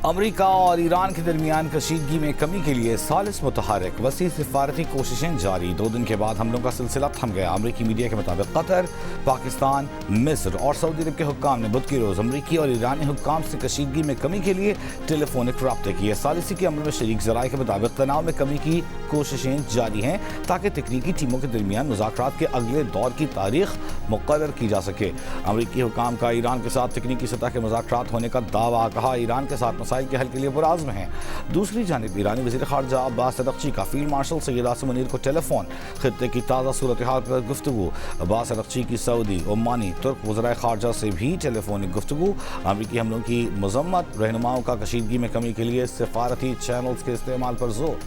امریکہ اور ایران کے درمیان کشیدگی میں کمی کے لیے ثالث متحرک وسیع سفارتی کوششیں جاری 2 دن کے بعد حملوں کا سلسلہ تھم گیا۔ امریکی میڈیا کے مطابق قطر، پاکستان، مصر اور سعودی عرب کے حکام نے بدھ کی روز امریکی اور ایرانی حکام سے کشیدگی میں کمی کے لیے ٹیلی فونک رابطے کیے۔ ثالثی کے عمل میں شریک ذرائع کے مطابق تناؤ میں کمی کی کوششیں جاری ہیں تاکہ تکنیکی ٹیموں کے درمیان مذاکرات کے اگلے دور کی تاریخ مقرر کی جا سکے۔ امریکی حکام کا ایران کے ساتھ تکنیکی سطح کے مذاکرات ہونے کا دعویٰ، کہا ایران کے ساتھ مسائل کے حل کے لیے پرعزم ہیں۔ دوسری جانب ایرانی وزیر خارجہ عباس ارغچی کا فیلڈ مارشل سید عاصم منیر کو ٹیلی فون، خطے کی تازہ صورتحال پر گفتگو۔ عباس ارغچی کی سعودی، عمانی، ترک وزرائے خارجہ سے بھی ٹیلی فونک گفتگو۔ امریکی حملوں کی مذمت، رہنماؤں کا کشیدگی میں کمی کے لیے سفارتی چینلز کے استعمال پر زور۔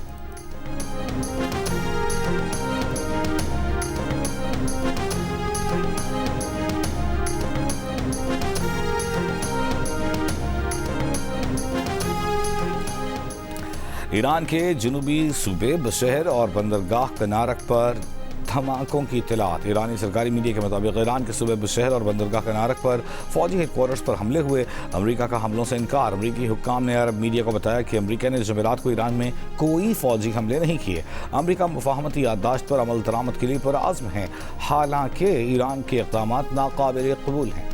ایران کے جنوبی صوبے بشہر اور بندرگاہ کنارک پر دھماکوں کی اطلاعات۔ ایرانی سرکاری میڈیا کے مطابق ایران کے صوبے بشہر اور بندرگاہ کنارک پر فوجی ہیڈ کوارٹرز پر حملے ہوئے۔ امریکہ کا حملوں سے انکار۔ امریکی حکام نے عرب میڈیا کو بتایا کہ امریکہ نے جمعرات کو ایران میں کوئی فوجی حملے نہیں کیے۔ امریکہ مفاہمتی یادداشت پر عمل درآمد کے لیے پرعزم ہے، حالانکہ ایران کے اقدامات ناقابل قبول ہیں۔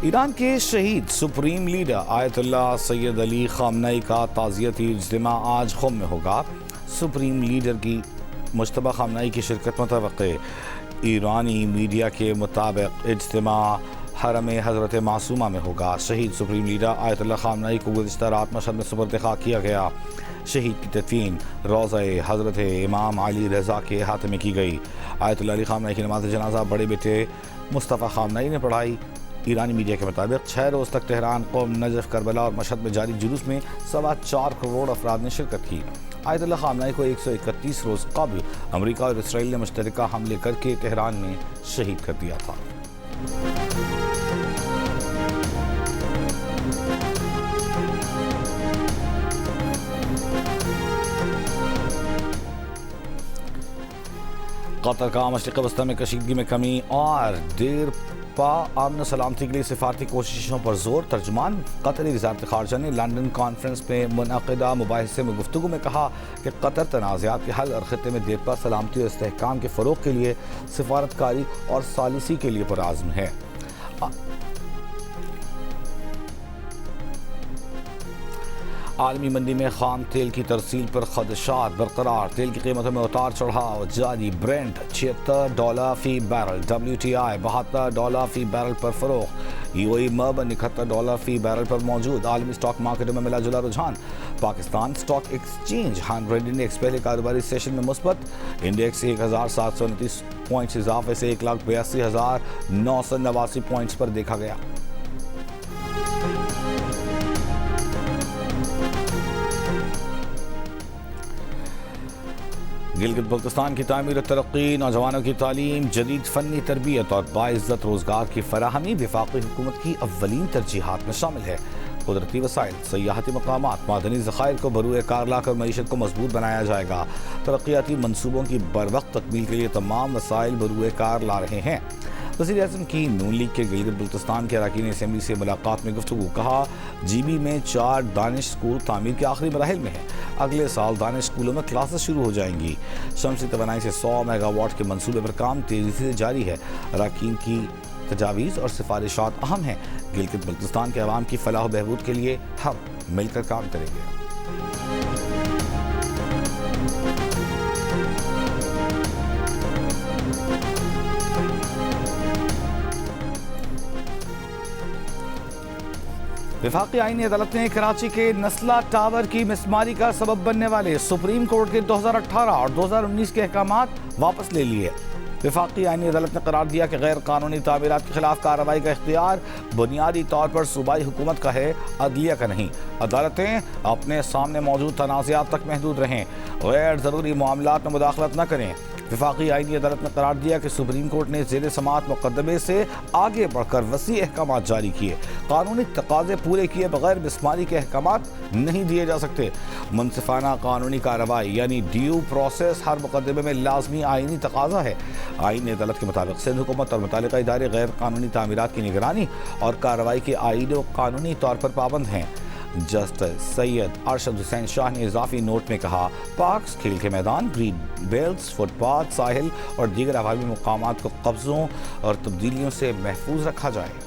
ایران کے شہید سپریم لیڈر آیت اللہ سید علی خامنئی کا تعزیتی اجتماع آج قم میں ہوگا۔ سپریم لیڈر کی مجتبی خامنئی کی شرکت متوقع۔ ایرانی میڈیا کے مطابق اجتماع حرم حضرت معصومہ میں ہوگا۔ شہید سپریم لیڈر آیت اللہ خامنئی کو گزشتہ رات مشہد میں سپرد خاک کیا گیا۔ شہید کی تدفین روضہ حضرت امام علی رضا کے احاطے میں کی گئی۔ آیت اللہ علی خامنئی کی نماز جنازہ بڑے بیٹے مصطفیٰ خامنئی نے پڑھائی۔ ایرانی میڈیا کے مطابق 6 روز تک تہران، قم، نجف، کربلا اور مشہد میں جاری جلوس میں 4.25 کروڑ افراد نے شرکت کی۔ آیت اللہ خامنئی کو 131 روز قبل امریکہ اور اسرائیل نے مشترکہ حملے کر کے تہران میں شہید کر دیا تھا۔ قطر کا مشرق وسطی میں کشیدگی میں کمی اور دیر پا امن و سلامتی کے لیے سفارتی کوششوں پر زور۔ ترجمان قطری وزارت خارجہ نے لندن کانفرنس میں منعقدہ مباحثے میں گفتگو میں کہا کہ قطر تنازعات کے حل اور خطے میں دیرپا سلامتی اور استحکام کے فروغ کے لیے سفارتکاری اور ثالثی کے لیے پرعزم ہے۔ عالمی منڈی میں خام تیل کی ترسیل پر خدشات برقرار۔ تیل کی قیمتوں میں اتار چڑھاؤ جاری۔ برینٹ $76 فی بیرل، WTI $72 فی بیرل پر فروخت۔ UAE مربن $71 فی بیرل پر موجود۔ عالمی سٹاک مارکیٹوں میں ملا جلا رجحان۔ پاکستان سٹاک ایکسچینج 100 انڈیکس پہلے کاروباری سیشن میں مثبت۔ انڈیکس 1729 پوائنٹس اضافے سے 1,82,989 پوائنٹس پر دیکھا گیا۔ گلگت بلتستان کی تعمیر و ترقی، نوجوانوں کی تعلیم، جدید فنی تربیت اور باعزت روزگار کی فراہمی وفاقی حکومت کی اولین ترجیحات میں شامل ہے۔ قدرتی وسائل، سیاحتی مقامات، معدنی ذخائر کو بروئے کار لا کر معیشت کو مضبوط بنایا جائے گا۔ ترقیاتی منصوبوں کی بروقت تکمیل کے لیے تمام وسائل بروئے کار لا رہے ہیں۔ وزیر اعظم کی نون لیگ کے گلگت بلتستان کے اراکین اسمبلی سے ملاقات میں گفتگو، کہا GB میں 4 دانش اسکول تعمیر کے آخری مراحل میں ہیں۔ اگلے سال دانش اسکولوں میں کلاسز شروع ہو جائیں گی۔ شمسی توانائی سے 100 میگا واٹ کے منصوبے پر کام تیزی سے جاری ہے۔ اراکین کی تجاویز اور سفارشات اہم ہیں۔ گلگت بلتستان کے عوام کی فلاح و بہبود کے لیے ہم مل کر کام کریں گے۔ وفاقی آئینی عدالت نے کراچی کے نسلہ ٹاور کی مسماری کا سبب بننے والے سپریم کورٹ کے 2018 اور 2019 کے احکامات واپس لے لیے۔ وفاقی آئینی عدالت نے قرار دیا کہ غیر قانونی تعمیرات کے خلاف کارروائی کا اختیار بنیادی طور پر صوبائی حکومت کا ہے، عدلیہ کا نہیں۔ عدالتیں اپنے سامنے موجود تنازعات تک محدود رہیں، غیر ضروری معاملات میں مداخلت نہ کریں۔ وفاقی آئینی عدالت نے قرار دیا کہ سپریم کورٹ نے زیر سماعت مقدمے سے آگے بڑھ کر وسیع احکامات جاری کیے، قانونی تقاضے پورے کیے بغیر مسماری کے احکامات نہیں دیے جا سکتے۔ منصفانہ قانونی کارروائی یعنی ڈیو پروسیس ہر مقدمے میں لازمی آئینی تقاضا ہے۔ آئینی عدالت کے مطابق سندھ حکومت اور متعلقہ ادارے غیر قانونی تعمیرات کی نگرانی اور کارروائی کے آئینی و قانونی طور پر پابند ہیں۔ جسٹس سید ارشد حسین شاہ نے اضافی نوٹ میں کہا، پارکس، کھیل کے میدان، گرین بیلٹس، فٹ پاتھ، ساحل اور دیگر عوامی مقامات کو قبضوں اور تبدیلیوں سے محفوظ رکھا جائے۔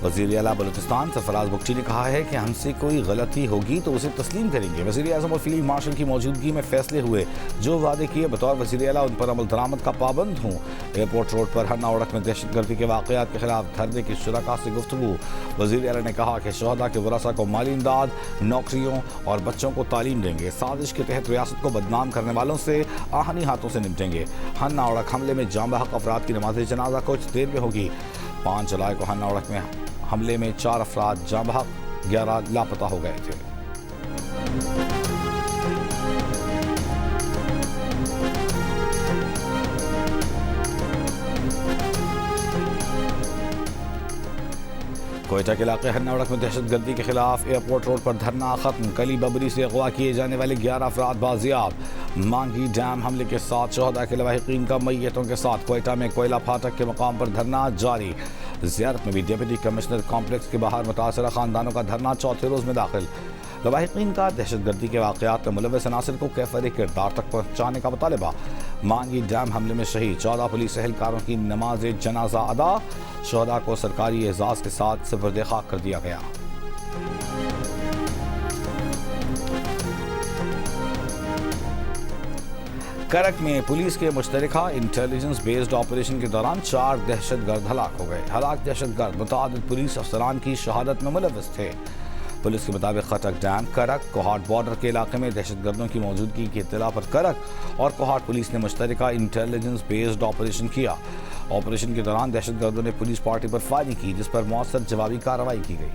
وزیر اعلیٰ بلوچستان سرفراز بگٹی نے کہا ہے کہ ہم سے کوئی غلطی ہوگی تو اسے تسلیم کریں گے۔ وزیر اعظم اور فیلڈ مارشل کی موجودگی میں فیصلے ہوئے، جو وعدے کیے بطور وزیر اعلیٰ ان پر عمل درآمد کا پابند ہوں۔ ایئرپورٹ روڈ پر ہرنا اوڑک میں دہشت گردی کے واقعات کے خلاف دھرنے کی شرکاء سے گفتگو۔ وزیر اعلیٰ نے کہا کہ شہداء کے ورثاء کو مالی امداد، نوکریوں اور بچوں کو تعلیم دیں گے۔ سازش کے تحت ریاست کو بدنام کرنے والوں سے آہنی ہاتھوں سے نمٹیں گے۔ ہرنا اوڑک حملے میں جاں بحق افراد کی نماز جنازہ کچھ دیر میں ہوگی۔ 5 جولائی کو ہرنا اوڑک میں حملے میں 4 افراد جاں بحق، 11 لاپتہ ہو گئے تھے۔ کوئٹہ کے علاقے ہرنا اوڑک میں دہشت گردی کے خلاف ایئرپورٹ روڈ پر دھرنا ختم۔ کلی ببری سے اغوا کیے جانے والے 11 افراد بازیاب۔ مانگی ڈیم حملے کے ساتھ شہداء کے لواحقین کا میتوں کے ساتھ کوئٹہ میں کوئلہ پھاٹک کے مقام پر دھرنا جاری۔ زیارت میں بھی ڈپٹی کمشنر کمپلیکس کے باہر متاثرہ خاندانوں کا دھرنا چوتھے روز میں داخل۔ لواحقین کا دہشت گردی کے واقعات میں ملوث عناصر کو کیفر کردار تک پہنچانے کا مطالبہ۔ مانگی ڈیم حملے میں شہید 14 پولیس اہلکاروں کی نماز جنازہ ادا، شہداء کو سرکاری اعزاز کے ساتھ سپرد خاک کر دیا گیا۔ کرک میں پولیس کے مشترکہ انٹیلیجنس بیسڈ آپریشن کے دوران 4 دہشت گرد ہلاک ہو گئے۔ ہلاک دہشت گرد متعدد پولیس افسران کی شہادت میں ملوث تھے۔ پولیس کے مطابق خٹک ڈیم، کرک، کوہاٹ بارڈر کے علاقے میں دہشت گردوں کی موجودگی کی اطلاع پر کرک اور کوہاٹ پولیس نے مشترکہ انٹیلیجنس بیسڈ آپریشن کیا۔ آپریشن کے دوران دہشت گردوں نے پولیس پارٹی پر فائرنگ کی، جس پر مؤثر جوابی کارروائی کی گئی۔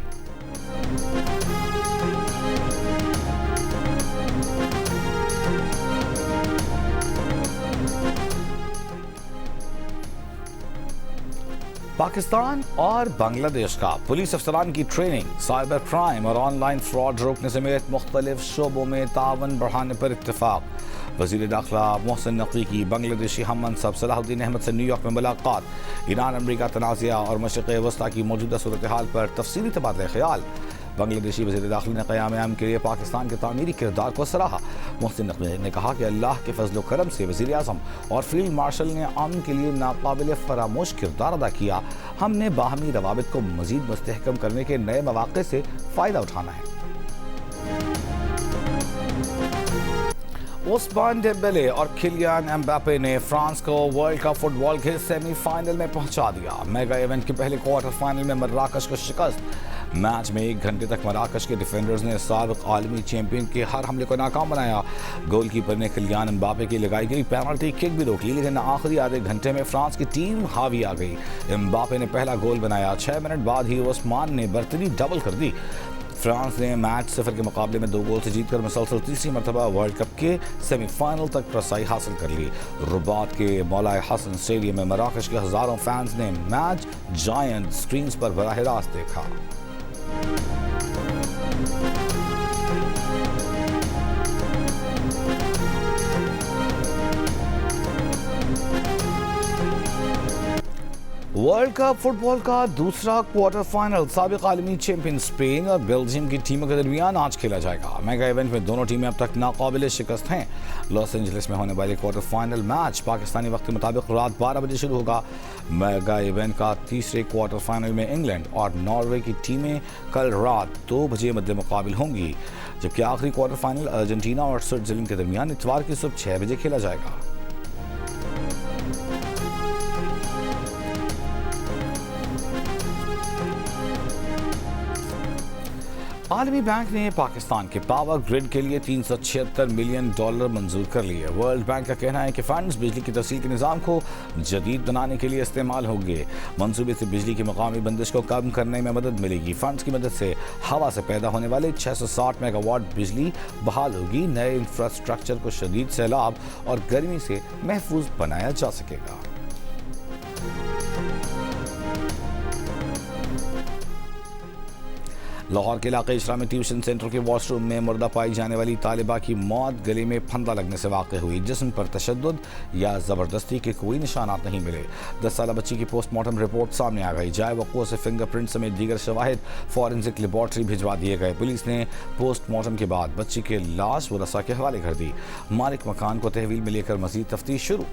پاکستان اور بنگلہ دیش کا پولیس افسران کی ٹریننگ، سائبر کرائم اور آن لائن فراڈ روکنے سمیت مختلف شعبوں میں تعاون بڑھانے پر اتفاق۔ وزیر داخلہ محسن نقوی کی بنگلہ دیشی ہم منصب صلاح الدین احمد سے نیو یارک میں ملاقات۔ ایران امریکہ تنازعہ اور مشرق وسطیٰ کی موجودہ صورتحال پر تفصیلی تبادلہ خیال۔ بنگلہ دیشی وزیر داخلہ نے قیام امن کے لیے پاکستان کے تعمیری کردار کو سراہا۔ محسن نقوی نے کہا کہ اللہ کے فضل و کرم سے وزیر اعظم اور فیلڈ مارشل نے امن کے لیے ناقابل فراموش کردار ادا کیا۔ ہم نے باہمی روابط کو مزید مستحکم کرنے کے نئے مواقع سے فائدہ اٹھانا ہے۔ عثمان ڈیمبلے اور کیلیان امباپے نے فرانس کو ورلڈ کپ فٹ بال کے سیمی فائنل میں پہنچا دیا۔ میگا ایونٹ کے پہلے کوارٹر فائنل میں مراکش کو شکست۔ میچ میں 1 گھنٹے تک مراکش کے ڈیفینڈرز نے سابق عالمی چیمپئن کے ہر حملے کو ناکام بنایا۔ گول کیپر نے کیلیان امباپے کی لگائی گئی پینلٹی کک بھی روک لی، لیکن آخری آدھے گھنٹے میں فرانس کی ٹیم حاوی آ گئی۔ امباپے نے پہلا گول بنایا، 6 منٹ بعد ہی عثمان نے برتری ڈبل کر دی۔ فرانس نے میچ 0 کے مقابلے میں 2 گول سے جیت کر مسلسل تیسری مرتبہ ورلڈ کپ کے سیمی فائنل تک رسائی حاصل کر لی۔ رباط کے مولا حسن اسٹیڈیم میں مراکش کے ہزاروں فینز نے میچ جائنٹ سکرینز پر براہ راست دیکھا۔ ورلڈ کپ فٹ بال کا دوسرا کوارٹر فائنل سابق عالمی چیمپئن اسپین اور بیلجیم کی ٹیموں کے درمیان آج کھیلا جائے گا۔ میگا ایونٹ میں دونوں ٹیمیں اب تک ناقابل شکست ہیں۔ لاس اینجلس میں ہونے والے کوارٹر فائنل میچ پاکستانی وقت کے مطابق رات 12 بجے شروع ہوگا۔ میگا ایونٹ کا تیسرے کوارٹر فائنل میں انگلینڈ اور ناروے کی ٹیمیں کل رات 2 بجے مد مقابل ہوں گی، جبکہ آخری کوارٹر فائنل ارجنٹینا اور سوئٹزرلینڈ کے درمیان اتوار کی صبح 6 بجے کھیلا جائے گا۔ عالمی بینک نے پاکستان کے پاور گرڈ کے لیے $376 ملین منظور کر لیے۔ ورلڈ بینک کا کہنا ہے کہ فنڈز بجلی کی ترسیل کے نظام کو جدید بنانے کے لیے استعمال ہوں گے۔ منصوبے سے بجلی کی مقامی بندش کو کم کرنے میں مدد ملے گی۔ فنڈز کی مدد سے ہوا سے پیدا ہونے والے 660 میگا واٹ بجلی بحال ہوگی۔ نئے انفراسٹرکچر کو شدید سیلاب اور گرمی سے محفوظ بنایا جا سکے گا۔ لاہور کے علاقے اجرا میں ٹیوشن سینٹر کے واش روم میں مردہ پائی جانے والی طالبہ کی موت گلے میں پھندا لگنے سے واقع ہوئی۔ جسم پر تشدد یا زبردستی کے کوئی نشانات نہیں ملے۔ 10 سالہ بچی کی پوسٹ مارٹم رپورٹ سامنے آ گئی۔ جائے وقوع سے فنگر پرنٹ سمیت دیگر شواہد فورینسک لیبارٹری بھجوا دیے گئے۔ پولیس نے پوسٹ مارٹم کے بعد بچی کی لاش ورثاء کے حوالے کر دی۔ مالک مکان کو تحویل میں لے کر مزید تفتیش شروع۔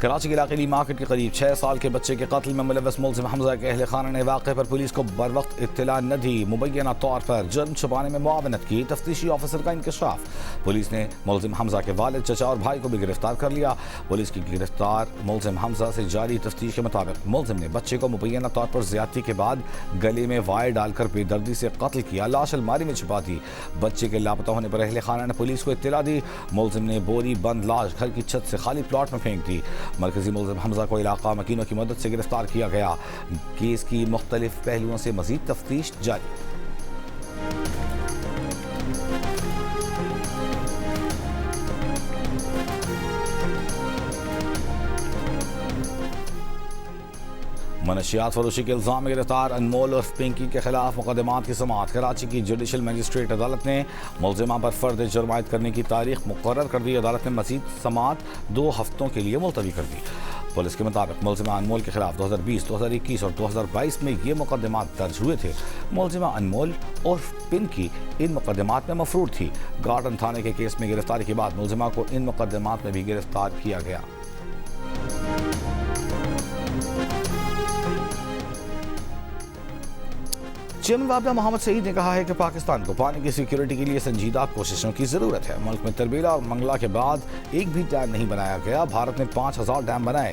کراچی کے علاقے لی مارکیٹ کے قریب 6 سال کے بچے کے قتل میں ملوث ملزم حمزہ کے اہل خانہ نے واقعے پر پولیس کو بروقت اطلاع نہ دی، مبینہ طور پر جرم چھپانے میں معاونت کی۔ تفتیشی آفیسر کا انکشاف۔ پولیس نے ملزم حمزہ کے والد، چچا اور بھائی کو بھی گرفتار کر لیا۔ پولیس کی گرفتار ملزم حمزہ سے جاری تفتیش کے مطابق ملزم نے بچے کو مبینہ طور پر زیادتی کے بعد گلے میں وائر ڈال کر بے دردی سے قتل کیا، لاش الماری میں چھپا دی۔ بچے کے لاپتہ ہونے پر اہل خانہ نے پولیس کو اطلاع دی۔ ملزم نے بوری بند لاش گھر کی چھت سے خالی پلاٹ میں پھینک دی۔ مرکزی ملزم حمزہ کو علاقہ مکینوں کی مدد سے گرفتار کیا گیا۔ کیس کی مختلف پہلوؤں سے مزید تفتیش جاری۔ منشیات فروشی کے الزام میں گرفتار انمول اور پنکی کے خلاف مقدمات کی سماعت۔ کراچی کی جوڈیشل مجسٹریٹ عدالت نے ملزمہ پر فرد جرم عائد کرنے کی تاریخ مقرر کر دی۔ عدالت نے مزید سماعت 2 ہفتوں کے لیے ملتوی کر دی۔ پولیس کے مطابق ملزمہ انمول کے خلاف 2020، 2021 اور 2022 میں یہ مقدمات درج ہوئے تھے۔ ملزمہ انمول اور پنکی ان مقدمات میں مفرور تھی۔ گارڈن تھانے کے کیس میں گرفتاری کے بعد ملزمہ کو ان مقدمات میں بھی گرفتار کیا گیا۔ چیئرمین وابڈا محمد سعید نے کہا ہے کہ پاکستان کو پانی کی سیکیورٹی کے لیے سنجیدہ کوششوں کی ضرورت ہے۔ ملک میں تربیلا اور منگلا کے بعد ایک بھی ڈیم نہیں بنایا گیا۔ بھارت نے 5000 ڈیم بنائے۔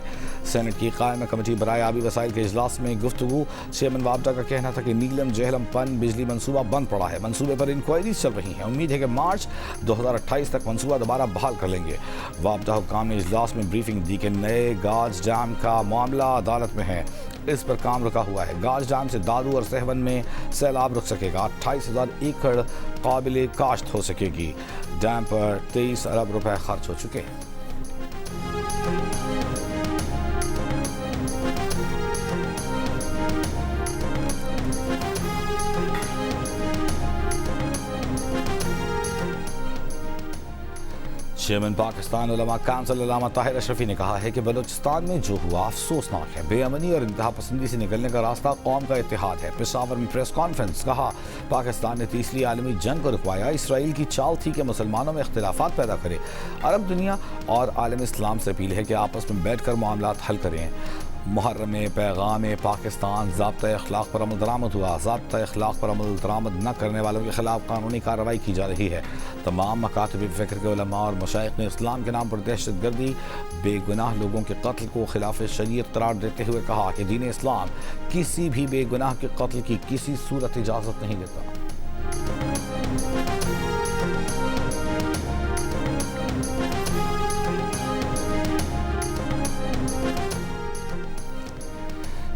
سینٹ کی قائمہ کمیٹی برائے آبی وسائل کے اجلاس میں گفتگو۔ چیئرمین وابڈا کا کہنا تھا کہ نیلم جہلم پن بجلی منصوبہ بند پڑا ہے۔ منصوبے پر انکوائریز چل رہی ہیں۔ امید ہے کہ مارچ 2028 تک منصوبہ دوبارہ بحال کر لیں گے۔ وابڈا حکام نے اجلاس میں بریفنگ دی کہ نئے گاج ڈیم کا معاملہ عدالت میں ہے، اس پر کام رکا ہوا ہے۔ گاج ڈیم سے دادو اور سہون میں سیلاب رک سکے گا۔ 28,000 ایکڑ قابل کاشت ہو سکے گی۔ ڈیم پر 23 ارب روپے خرچ ہو چکے ہیں۔ چیئرمین پاکستان علماء کونسل علامہ طاہر اشرفی نے کہا ہے کہ بلوچستان میں جو ہوا افسوسناک ہے۔ بے امنی اور انتہا پسندی سے نکلنے کا راستہ قوم کا اتحاد ہے۔ پشاور میں پریس کانفرنس۔ کہا پاکستان نے تیسری عالمی جنگ کو رکوایا۔ اسرائیل کی چال تھی کہ مسلمانوں میں اختلافات پیدا کرے۔ عرب دنیا اور عالم اسلام سے اپیل ہے کہ آپس میں بیٹھ کر معاملات حل کریں۔ محرم میں پیغام پاکستان ضابطۂ اخلاق پر عمل درآمد ہوا۔ ضابطۂ اخلاق پر عمل درآمد نہ کرنے والوں کے خلاف قانونی کارروائی کی جا رہی ہے۔ تمام مکاتب فکر کے علماء اور مشائخ نے اسلام کے نام پر دہشت گردی، بے گناہ لوگوں کے قتل کو خلاف شریعت قرار دیتے ہوئے کہا کہ دین اسلام کسی بھی بے گناہ کے قتل کی کسی صورت اجازت نہیں دیتا۔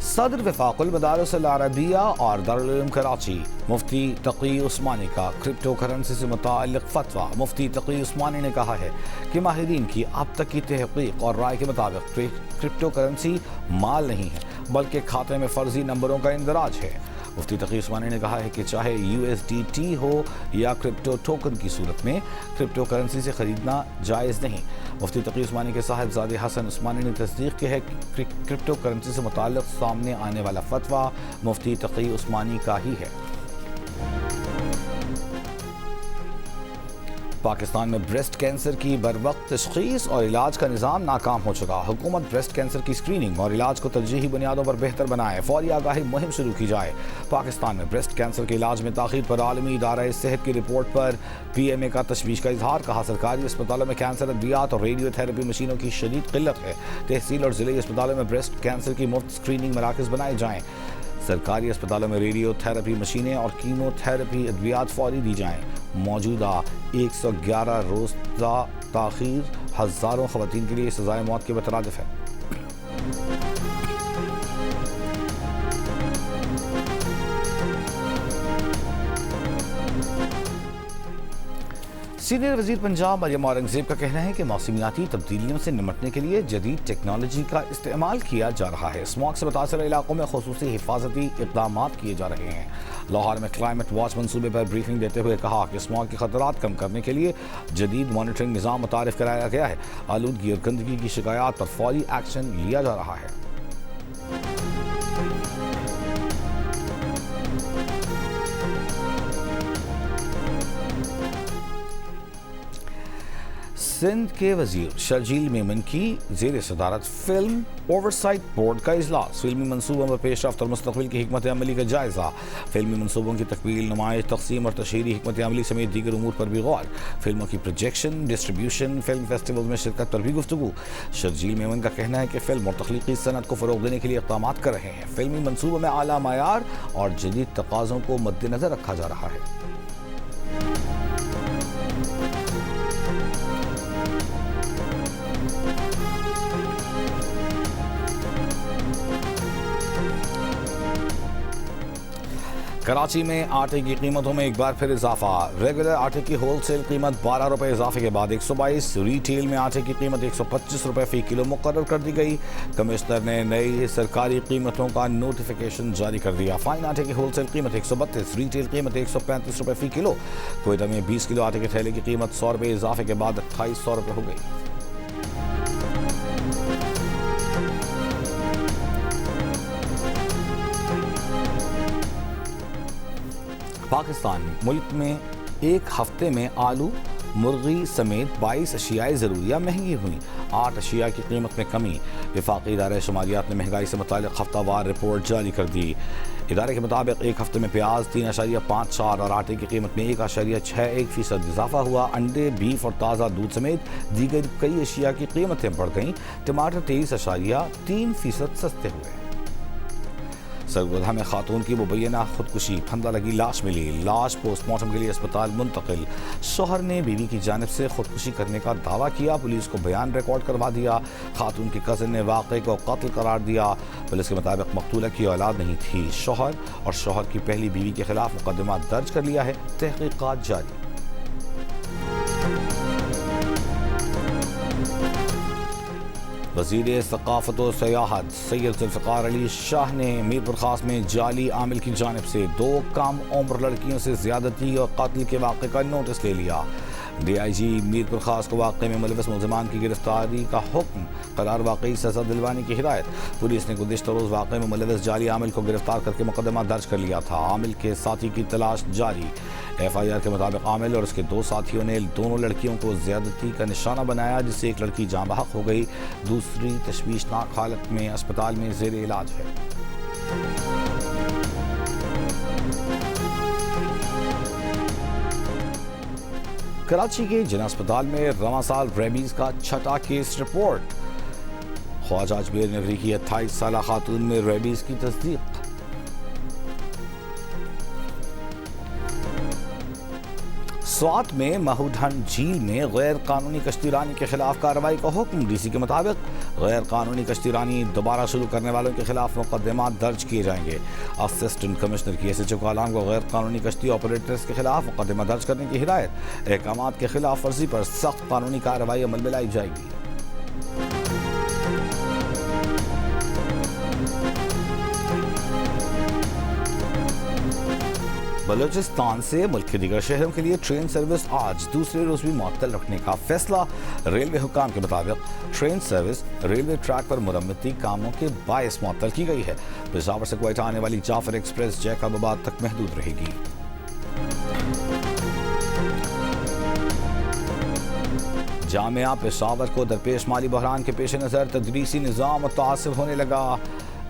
صدر وفاق المدارس العربیہ اور دارالعلوم کراچی مفتی تقی عثمانی کا کرپٹو کرنسی سے متعلق فتویٰ۔ مفتی تقی عثمانی نے کہا ہے کہ ماہرین کی اب تک کی تحقیق اور رائے کے مطابق کرپٹو کرنسی مال نہیں ہے بلکہ کھاتے میں فرضی نمبروں کا اندراج ہے۔ مفتی تقی عثمانی نے کہا ہے کہ چاہے USDT ہو یا کرپٹو ٹوکن کی صورت میں کرپٹو کرنسی سے خریدنا جائز نہیں۔ مفتی تقی عثمانی کے صاحبزادے حسن عثمانی نے تصدیق کی ہے کہ کرپٹو کرنسی سے متعلق سامنے آنے والا فتویٰ مفتی تقی عثمانی کا ہی ہے۔ پاکستان میں بریسٹ کینسر کی بروقت تشخیص اور علاج کا نظام ناکام ہو چکا. حکومت بریسٹ کینسر کی اسکریننگ اور علاج کو ترجیحی بنیادوں پر بہتر بنائے. فوری آگاہی مہم شروع کی جائے. پاکستان میں بریسٹ کینسر کے علاج میں تاخیر پر عالمی ادارہ صحت کی رپورٹ پر پی ایم اے کا تشویش کا اظہار. کہا سرکاری اسپتالوں میں کینسر ادویات اور ریڈیو تھراپی مشینوں کی شدید قلت ہے. تحصیل اور ضلعی اسپتالوں میں بریسٹ کینسر کی مفت اسکریننگ مراکز بنائے جائیں. سرکاری اسپتالوں میں ریڈیو تھراپی مشینیں اور کیمو تھراپی ادویات فوری دی جائیں. موجودہ 111 روزہ تاخیر ہزاروں خواتین کے لیے سزائے موت کے مترادف ہے. سینئر وزیر پنجاب مریم اورنگزیب کا کہنا ہے کہ موسمیاتی تبدیلیوں سے نمٹنے کے لیے جدید ٹیکنالوجی کا استعمال کیا جا رہا ہے. اسموگ سے متاثرہ علاقوں میں خصوصی حفاظتی اقدامات کیے جا رہے ہیں. لاہور میں کلائمیٹ واچ منصوبے پر بریفنگ دیتے ہوئے کہا کہ اسموگ کے خطرات کم کرنے کے لیے جدید مانیٹرنگ نظام متعارف کرایا گیا ہے. آلودگی اور گندگی کی شکایات پر فوری ایکشن لیا جا رہا ہے. سندھ کے وزیر شرجیل میمن کی زیر صدارت فلم اوورسائٹ بورڈ کا اجلاس. فلمی منصوبوں پر پیش رفت اور مستقبل کی حکمت عملی کا جائزہ. فلمی منصوبوں کی تکمیل، نمائش، تقسیم اور تشہیری حکمت عملی سمیت دیگر امور پر بھی غور. فلموں کی پروجیکشن، ڈسٹریبیوشن، فلم فیسٹیول میں شرکت پر بھی گفتگو. شرجیل میمن کا کہنا ہے کہ فلم اور تخلیقی صنعت کو فروغ دینے کے لیے اقدامات کر رہے ہیں. فلمی منصوبوں میں اعلیٰ معیار اور جدید تقاضوں کو مد نظر رکھا جا رہا ہے. کراچی میں آٹے کی قیمتوں میں ایک بار پھر اضافہ. ریگولر آٹے کی ہول سیل قیمت 12 روپے اضافے کے بعد 122. ریٹیل میں آٹے کی قیمت 125 روپے فی کلو مقرر کر دی گئی. کمشنر نے نئی سرکاری قیمتوں کا نوٹیفیکیشن جاری کر دیا. فائن آٹے کی ہول سیل قیمت 132، ریٹیل قیمت 135 روپے فی کلو. کوئٹہ میں 20 کلو آٹے کے تھیلے کی قیمت 100 روپے اضافے کے بعد 2800 روپے ہو گئی. پاکستان ملک میں ایک ہفتے میں آلو، مرغی سمیت 22 اشیاء ضروریہ مہنگی ہوئیں. 8 اشیاء کی قیمت میں کمی. وفاقی ادارہ شماریات نے مہنگائی سے متعلق ہفتہ وار رپورٹ جاری کر دی. ادارے کے مطابق ایک ہفتے میں پیاز 3.54 اور آٹے کی قیمت میں 1.61% اضافہ ہوا. انڈے، بیف اور تازہ دودھ سمیت دیگر کئی اشیاء کی قیمتیں بڑھ گئیں. ٹماٹر 23.3% سستے ہوئے. سرگودھا میں خاتون کی مبینہ خودکشی، پھندہ لگی لاش ملی. لاش پوسٹ مارٹم کے لیے اسپتال منتقل. شوہر نے بیوی کی جانب سے خودکشی کرنے کا دعویٰ کیا. پولیس کو بیان ریکارڈ کروا دیا. خاتون کے کزن نے واقعے کو قتل قرار دیا. پولیس کے مطابق مقتولہ کی اولاد نہیں تھی. شوہر اور شوہر کی پہلی بیوی کے خلاف مقدمہ درج کر لیا ہے. تحقیقات جاری. وزیر ثقافت و سیاحت سید ذوالفقار علی شاہ نے میرپور خاص میں جعلی عامل کی جانب سے 2 کم عمر لڑکیوں سے زیادتی اور قتل کے واقعے کا نوٹس لے لیا. ڈی آئی جی میرپور خاص کو واقعے میں ملوث ملزمان کی گرفتاری کا حکم، قرار واقعی سزا دلوانے کی ہدایت. پولیس نے گزشتہ روز واقعے میں ملوث جعلی عامل کو گرفتار کر کے مقدمہ درج کر لیا تھا. عامل کے ساتھی کی تلاش جاری. ایف آئی آر کے مطابق عامل اور اس کے 2 ساتھیوں نے دونوں لڑکیوں کو زیادتی کا نشانہ بنایا، جس سے ایک لڑکی جاں بحق ہو گئی، دوسری تشویشناک حالت میں اسپتال میں زیر علاج ہے. کراچی کے جناح اسپتال میں رواں سال ریبیز کا 6واں کیس رپورٹ. خواجہ اجمیر نگری کی 28 سالہ خاتون میں ریبیز کی تصدیق. سوات میں مہوڈھنڈ جھیل میں غیر قانونی کشتی رانی کے خلاف کارروائی کا حکم. ڈی سی کے مطابق غیر قانونی کشتی رانی دوبارہ شروع کرنے والوں کے خلاف مقدمات درج کیے جائیں گے. اسسٹنٹ کمشنر کی ایس ایچ او کالام کو غیر قانونی کشتی آپریٹرز کے خلاف مقدمہ درج کرنے کی ہدایت. احکامات کے خلاف ورزی پر سخت قانونی کارروائی عمل میں لائی جائے گی. بلوچستان سے ملک کے دیگر شہروں کے لیے ٹرین سروس آج دوسرے روز بھی معطل رکھنے کا فیصلہ. ریلوے حکام کے مطابق ٹرین سروس ریلوے ٹریک پر مرمتی کاموں کے باعث معطل کی گئی ہے. پشاور سے کوئٹہ آنے والی جعفر ایکسپریس جیکب آباد تک محدود رہے گی. جامعہ پشاور کو درپیش مالی بحران کے پیش نظر تدریسی نظام متاثر ہونے لگا۔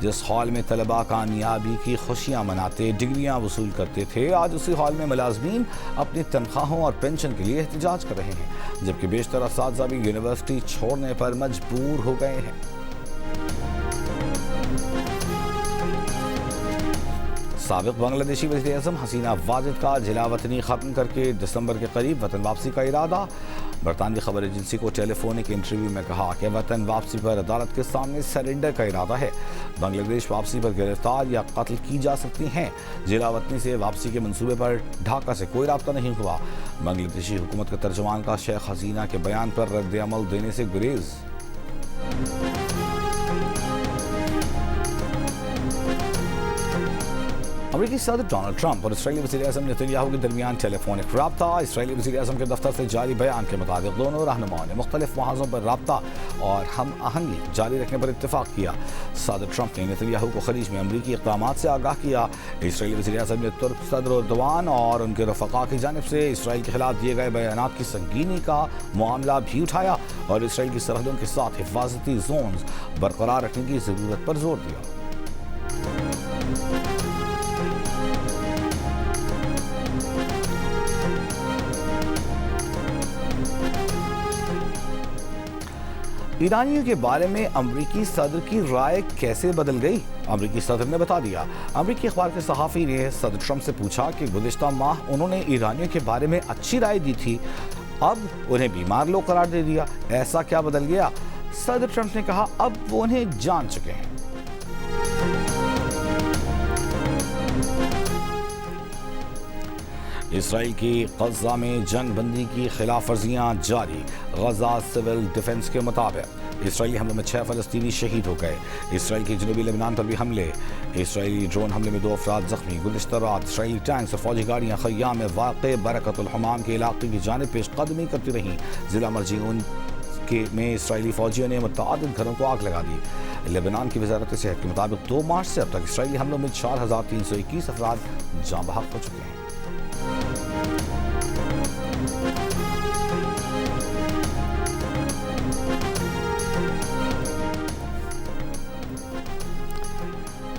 جس ہال میں طلباء کامیابی کی خوشیاں مناتے ڈگریاں وصول کرتے تھے، آج اسی ہال میں ملازمین اپنی تنخواہوں اور پینشن کے لیے احتجاج کر رہے ہیں، جبکہ بیشتر اساتذہ بھی یونیورسٹی چھوڑنے پر مجبور ہو گئے ہیں۔ سابق بنگلہ دیشی وزیر اعظم حسینہ واجد کا جلا وطنی ختم کر کے دسمبر کے قریب وطن واپسی کا ارادہ۔ برطانوی خبر ایجنسی کو ٹیلی فونک انٹرویو میں کہا کہ وطن واپسی پر عدالت کے سامنے سرنڈر کا ارادہ ہے۔ بنگلہ دیش واپسی پر گرفتار یا قتل کی جا سکتی ہیں۔ جلا وطنی سے واپسی کے منصوبے پر ڈھاکہ سے کوئی رابطہ نہیں ہوا۔ بنگلہ دیشی حکومت کے ترجمان کا شیخ حسینہ کے بیان پر رد عمل دینے سے گریز۔ امریکی صدر ڈونلڈ ٹرمپ اور اسرائیلی وزیر اعظم نیتن یاہو کے درمیان ٹیلی فونک رابطہ۔ اسرائیلی وزیر اعظم کے دفتر سے جاری بیان کے مطابق دونوں رہنماؤں نے مختلف محاذوں پر رابطہ اور ہم آہنگی جاری رکھنے پر اتفاق کیا۔ صدر ٹرمپ نے نیتن یاہو کو خلیج میں امریکی اقدامات سے آگاہ کیا۔ اسرائیلی وزیر اعظم نے ترک صدر اردوان اور ان کے رفقا کی جانب سے اسرائیل کے خلاف دیے گئے بیانات کی سنگینی کا معاملہ بھی اٹھایا اور اسرائیل کی سرحدوں کے ساتھ حفاظتی زونز برقرار رکھنے کی ضرورت پر زور دیا۔ ایرانیوں کے بارے میں امریکی صدر کی رائے کیسے بدل گئی؟ امریکی صدر نے بتا دیا۔ امریکی اخبار کے صحافی نے صدر ٹرمپ سے پوچھا کہ گزشتہ ماہ انہوں نے ایرانیوں کے بارے میں اچھی رائے دی تھی، اب انہیں بیمار لوگ قرار دے دیا، ایسا کیا بدل گیا؟ صدر ٹرمپ نے کہا اب وہ انہیں جان چکے ہیں۔ اسرائیل کی غزہ میں جنگ بندی کی خلاف ورزیاں جاری۔ غزہ سول ڈیفنس کے مطابق اسرائیلی حملوں میں 6 فلسطینی شہید ہو گئے۔ اسرائیل کے جنوبی لبنان پر بھی حملے۔ اسرائیلی ڈرون حملے میں 2 افراد زخمی۔ گزشتہ رات اسرائیلی ٹینکس اور فوجی گاڑیاں خیام میں واقع برکت الحمام کے علاقے کی جانب پیش قدمی کرتی رہیں۔ ضلع مرجعون میں اسرائیلی فوجیوں نے متعدد گھروں کو آگ لگا دی۔ لبنان کی وزارت صحت کے مطابق 2 مارچ سے اب تک اسرائیلی حملوں میں 4321 افراد جاں بحق ہو چکے ہیں۔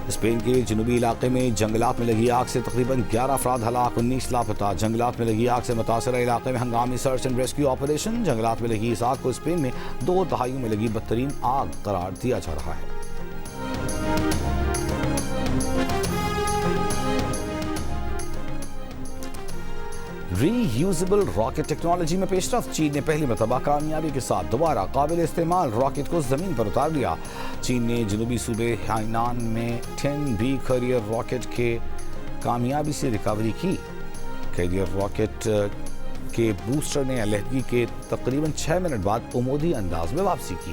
اسپین کے جنوبی علاقے میں جنگلات میں لگی آگ سے تقریباً 11 افراد ہلاک، 19 لاپتہ۔ جنگلات میں لگی آگ سے متاثرہ علاقے میں ہنگامی سرچ اینڈ ریسکیو آپریشن۔ جنگلات میں لگی اس آگ کو اسپین میں 2 دہائیوں میں لگی بدترین آگ قرار دیا جا رہا ہے۔ ری یوزیبل راکٹ ٹیکنالوجی میں پیش رفت۔ چین نے پہلی مرتبہ کامیابی کے ساتھ دوبارہ قابل استعمال راکٹ کو زمین پر اتار لیا۔ چین نے جنوبی صوبے ہائنان میں 10B کیریئر راکٹ کے کامیابی سے ریکوری کی۔ کیریئر راکٹ کے بوسٹر نے علیحدگی کے تقریباً 6 منٹ بعد عمودی انداز میں واپسی کی۔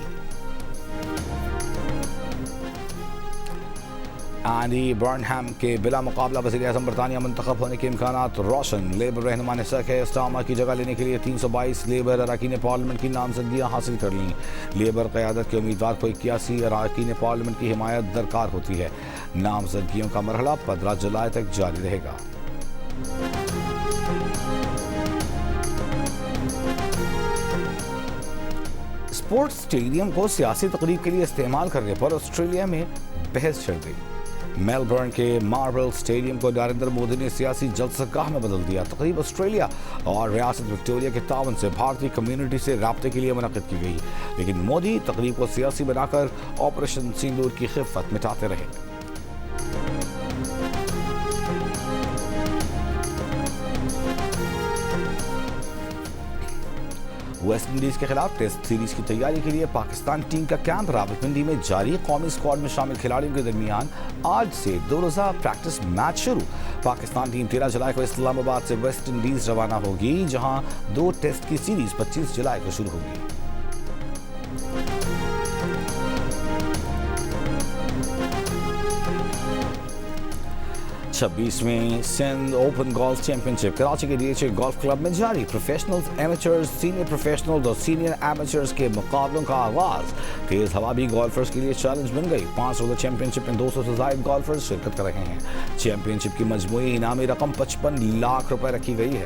اینڈی برنہم کے بلا مقابلہ وزیر اعظم برطانیہ منتخب ہونے کے امکانات روشن۔ لیبر رہنما نے سر اسٹارمر کی جگہ لینے کے لیے 322 لیبر اراکین پارلیمنٹ کی نامزدگیاں حاصل کر لیں۔ لیبر قیادت کے امیدوار کو 81 اراکین پارلیمنٹ کی حمایت درکار ہوتی ہے۔ نامزدگیوں کا مرحلہ 15 جولائی تک جاری رہے گا۔ اسپورٹس اسٹیڈیم کو سیاسی تقریب کے لیے استعمال کرنے پر آسٹریلیا میں بحث چھڑ گئی۔ میلبرن کے ماربل اسٹیڈیم کو نریندر مودی نے سیاسی جلسہ گاہ میں بدل دیا۔ تقریب آسٹریلیا اور ریاست وکٹوریہ کے تعاون سے بھارتی کمیونٹی سے رابطے کے لیے منعقد کی گئی، لیکن مودی تقریب کو سیاسی بنا کر آپریشن سندور کی خفت مٹاتے رہے۔ ویسٹ انڈیز کے خلاف ٹیسٹ سیریز کی تیاری کے لیے پاکستان ٹیم کا کیمپ راولپنڈی میں جاری۔ قومی اسکواڈ میں شامل کھلاڑیوں کے درمیان آج سے 2 روزہ پریکٹس میچ شروع۔ پاکستان ٹیم 13 جولائی کو اسلام آباد سے ویسٹ انڈیز روانہ ہوگی، جہاں 2 ٹیسٹ کی سیریز 25 جولائی کو شروع ہوگی۔ 26ویں سندھ اوپن گولف چیمپئن شپ کراچی کے DHA گولف کلب میں جاری۔ پروفیشنلز، ایمیچرز، سینئر پروفیشنلز اور سینئر ایمیچرز کے مقابلوں کا آغاز۔ تیز ہوا بھی گولفرز کے لیے چیلنج بن گئی۔ 5 روزہ چیمپئن شپ میں 200 سے زائد گولفرز شرکت کر رہے ہیں۔ چیمپئن شپ کی مجموعی انعامی رقم 55 لاکھ روپے رکھی گئی ہے۔